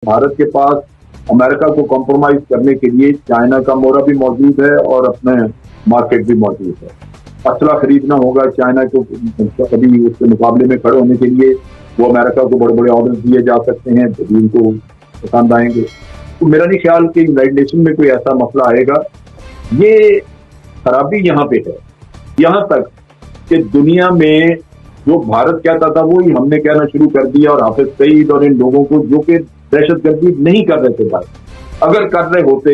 भारत के पास अमेरिका को कॉम्प्रोमाइज करने के लिए चाइना का मोहरा भी मौजूद है और अपने मार्केट भी मौजूद है। असला खरीदना होगा चाइना को, कभी उसके मुकाबले में खड़े होने के लिए वो अमेरिका को बड़े बड़े ऑर्डर दिए जा सकते हैं, तो उनको पसंद आएंगे। तो मेरा नहीं ख्याल कि यूनाइटेड नेशन में कोई ऐसा मसला आएगा। ये खराबी यहाँ पे है, यहाँ तक कि दुनिया में जो भारत कहता था वो ही हमने कहना शुरू कर दिया, और हाफिज सईद और इन लोगों को जो कि दहशतगर्दी नहीं कर रहे थे भाई, अगर कर रहे होते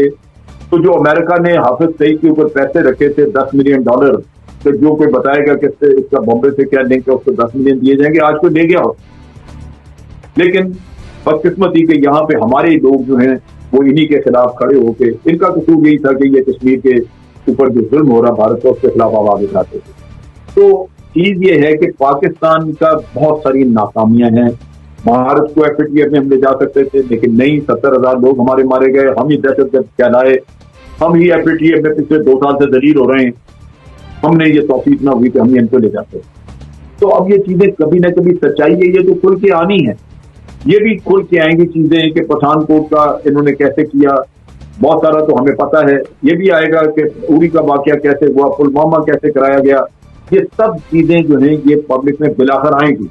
तो जो अमेरिका ने हाफिज सईद के ऊपर पैसे रखे थे $10 मिलियन, तो जो कोई बताएगा कि इसका बॉम्बे से क्या लिंक है, उसको 10 मिलियन दिए जाएंगे, आज कोई ले गया हो। लेकिन बदकिस्मती कि यहाँ पे हमारे लोग जो हैं वो इन्हीं के खिलाफ खड़े होके, इनका कसूर यही था कि ये कश्मीर के ऊपर जो जुल्म हो रहा भारत को, उसके खिलाफ आवाज उठाते थे। तो चीज ये है कि पाकिस्तान का बहुत सारी नाकामियां हैं। भारत को एफएटीएफ में हम ले जा सकते थे, लेकिन नहीं, 70,000 लोग हमारे मारे गए, हम ही दहशतगर्द कहलाए, हम ही एफएटीएफ में पिछले 2 साल से दलील हो रहे हैं, हमने ये तौफीक ना हुई कि हम इनको ले जाते। तो अब ये चीजें कभी ना कभी सच्चाई है, ये तो खुल के आनी है, ये भी खुल के आएंगी चीजें कि पठानकोट का इन्होंने कैसे किया, बहुत सारा तो हमें पता है। ये भी आएगा कि उरी का वाकया कैसे हुआ, पुलवामा कैसे कराया गया, ये सब चीजें जो हैं ये पब्लिक में बिलाकर आएंगी।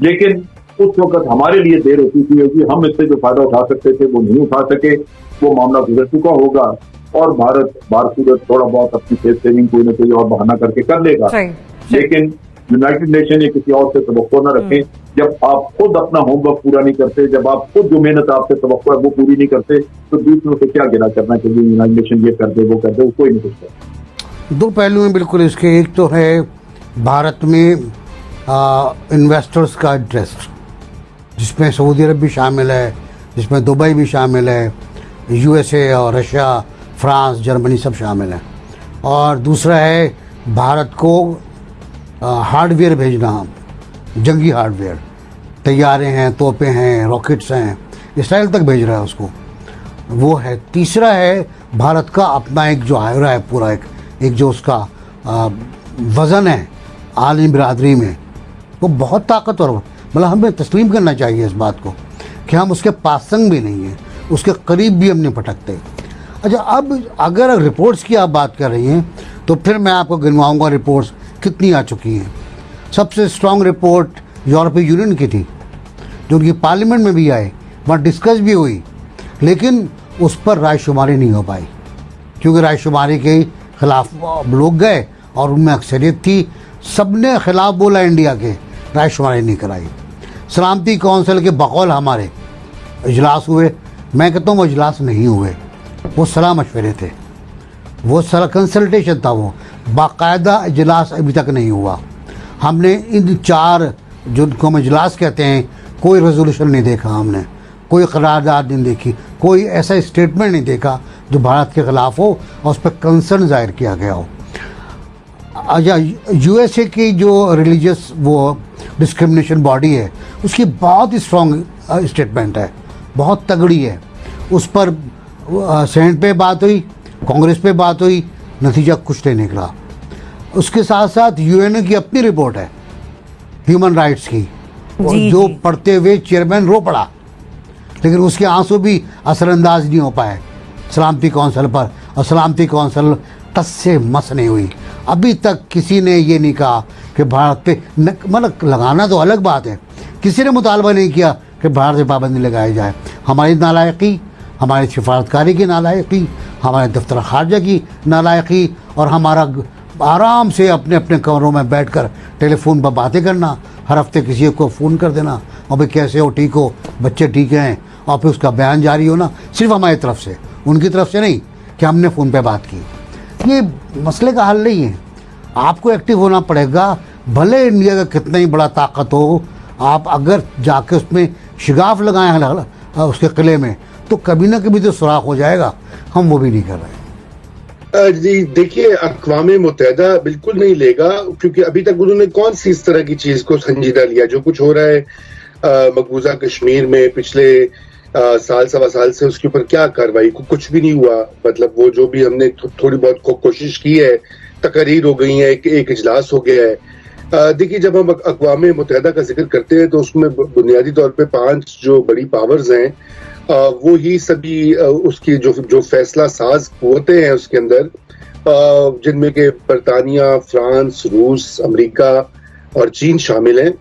लेकिन उस वक्त हमारे लिए देर होती थी, क्योंकि हम इससे जो फायदा उठा सकते थे वो नहीं उठा सके, वो मामला गुजर चुका होगा, और भारत बारसूरत थोड़ा बहुत अपनी सेफ सेविंग कोई ना कोई और बहाना करके कर लेगा। लेकिन यूनाइटेड नेशन या किसी और से तवक्को न रखें। जब आप खुद अपना होमवर्क पूरा नहीं करते, जब आप खुद जो मेहनत आपसे तवक्को है वो पूरी नहीं करते, तो दूसरों से क्या गिला करना चाहिए, यूनाइटेड नेशन ये कर दे वो कर दे, उसको ही नहीं कुछ करता। 2 पहलू हैं बिल्कुल इसके। एक तो है भारत में इन्वेस्टर्स का इंटरेस्ट, जिसमें सऊदी अरब भी शामिल है, जिसमें दुबई भी शामिल है, यूएसए और रशिया, फ्रांस, जर्मनी सब शामिल हैं। और दूसरा है भारत को हार्डवेयर भेजना, जंगी हार्डवेयर, तैयारे हैं, तोपें हैं, रॉकेट्स हैं, इसराइल तक भेज रहा है उसको, वो है। तीसरा है भारत का अपना एक जो आयरा है पूरा, एक जो उसका वज़न है आलमी बिरादरी में, वो बहुत ताकतवर, मतलब हमें तस्लीम करना चाहिए इस बात को कि हम उसके पासंग भी नहीं हैं, उसके करीब भी हम नहीं पटकते। अच्छा, अब अगर रिपोर्ट्स की आप बात कर रही हैं तो फिर मैं आपको गिनवाऊंगा रिपोर्ट्स कितनी आ चुकी हैं। सबसे स्ट्रॉन्ग रिपोर्ट यूरोपीय यूनियन की थी, जो उनकी पार्लियामेंट में भी आए, वहाँ डिस्कस भी हुई, लेकिन उस पर रायशुमारी नहीं हो पाई, क्योंकि रायशुमारी के खिलाफ लोग गए और उनमें अक्सरियत थी, सबने खिलाफ बोला इंडिया के, रायशुमारी नहीं कराई। सलामती कौंसिल के बकौल हमारे इजलास हुए, मैं कहता हूँ वो इजलास नहीं हुए, वो सलाह मशवरे थे, वो सलाह कंसल्टेशन था, वो बाकायदा इजलास अभी तक नहीं हुआ। हमने इन 4 जिनको हम इजलास कहते हैं, कोई रेजोल्यूशन नहीं देखा, हमने कोई करारदाद नहीं देखी, कोई ऐसा स्टेटमेंट नहीं देखा जो भारत के ख़िलाफ़ हो और उस पर कंसर्न जाहिर किया गया हो। अच्छा, यूएसए की जो रिलीजियस वो डिस्क्रिमिनेशन बॉडी है, उसकी बहुत ही स्ट्रॉन्ग स्टेटमेंट है, बहुत तगड़ी है। उस पर सेनेट पे बात हुई, कांग्रेस पे बात हुई, नतीजा कुछ नहीं निकला। उसके साथ साथ यूएनओ की अपनी रिपोर्ट है ह्यूमन राइट्स की, जो पढ़ते हुए चेयरमैन रो पड़ा, लेकिन उसके आंसू भी असरअंदाज नहीं हो पाए सलामती कौंसिल पर, और सलामती कौंसिल टस से मस नहीं हुई। अभी तक किसी ने ये नहीं कहा कि भारत पे, मतलब लगाना तो अलग बात है, किसी ने मुतालबा नहीं किया कि भारत पे पाबंदी लगाई जाए। हमारी नालायकी, हमारी सिफारतकारी की नालायकी, हमारे दफ्तर खारजा की नालायकी, और हमारा आराम से अपने अपने कमरों में बैठकर टेलीफोन पर बातें करना, हर हफ्ते किसी को फ़ोन कर देना, और भाई कैसे हो, ठीक हो, बच्चे ठीक हैं, और फिर उसका बयान जारी होना, सिर्फ हमारी तरफ से, उनकी तरफ से नहीं कि हमने फ़ोन पे बात की। ये मसले का हल नहीं है, आपको एक्टिव होना पड़ेगा। भले इंडिया का कितना ही बड़ा ताकत हो, आप अगर जाके उसमें शिगाफ लगाएं उसके किले में, तो कभी ना कभी तो सुराख हो जाएगा। हम वो भी नहीं कर रहे। जी देखिए, अक़वाम मुत्तहिदा बिल्कुल नहीं लेगा, क्योंकि अभी तक उन्होंने कौन सी इस तरह की चीज को संजीदा लिया। जो कुछ हो रहा है मकबूजा कश्मीर में पिछले साल 1.25 साल से, उसके ऊपर क्या कार्रवाई, कुछ भी नहीं हुआ। मतलब वो जो भी हमने थोड़ी बहुत कोशिश की है, तकरीर हो गई है, एक इजलास हो गया है। देखिए, जब हम अक़वाम मुत्तहिदा का जिक्र करते हैं तो उसमें बुनियादी तौर पे 5 जो बड़ी पावर्स हैं वो ही सभी उसकी जो फैसला साज कुव्वतें हैं उसके अंदर, जिनमें के बरतानिया, फ्रांस, रूस, अमेरिका और चीन शामिल हैं,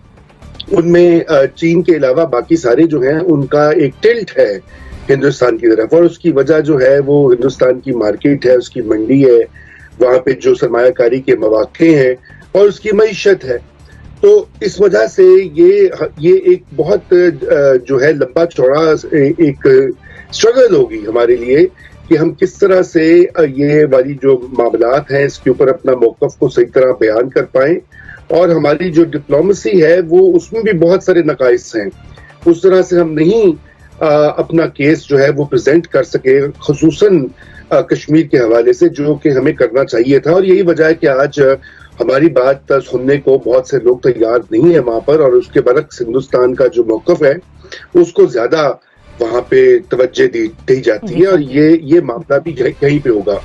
उनमें चीन के अलावा बाकी सारे जो हैं उनका एक टिल्ट है हिंदुस्तान की तरफ, और उसकी वजह जो है वो हिंदुस्तान की मार्केट है, उसकी मंडी है, वहां पे जो सरमायाकारी के मौके हैं और उसकी मईशत है। तो इस वजह से ये एक बहुत जो है लंबा चौड़ा एक स्ट्रगल होगी हमारे लिए कि हम किस तरह से ये वाली जो मामलात हैं इसके ऊपर अपना मौक़िफ़ को सही तरह बयान कर पाएं, और हमारी जो डिप्लोमेसी है वो उसमें भी बहुत सारे नकाइस हैं, उस तरह से हम नहीं अपना केस जो है वो प्रेजेंट कर सके, खुसूसन कश्मीर के हवाले से, जो कि हमें करना चाहिए था। और यही वजह है कि आज हमारी बात सुनने को बहुत से लोग तैयार नहीं है वहां पर, और उसके बरक्स हिंदुस्तान का जो मौक़िफ़ है उसको ज्यादा वहां पे तवज्जो दी जाती है, और ये मामला भी कहीं पे होगा।